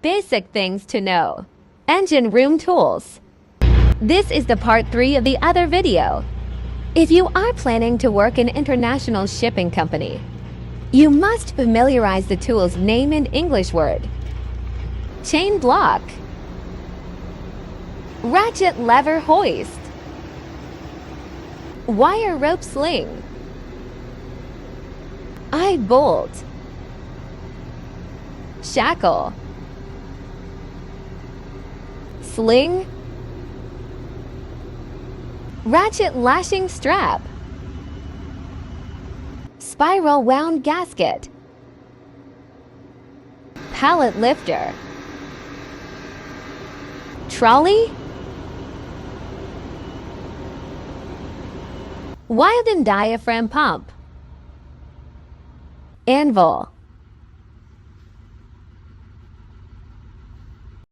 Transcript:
Basic things to know. Engine room tools. This is the part 3 of the other video. If you are planning to work in international shipping company, you must familiarize the tool's name and English word. Chain block. Ratchet lever hoist. Wire rope sling. Eye bolt. Shackle. Sling. Ratchet lashing strap. Spiral wound gasket. Pallet lifter. Trolley. Wilden diaphragm pump. Anvil.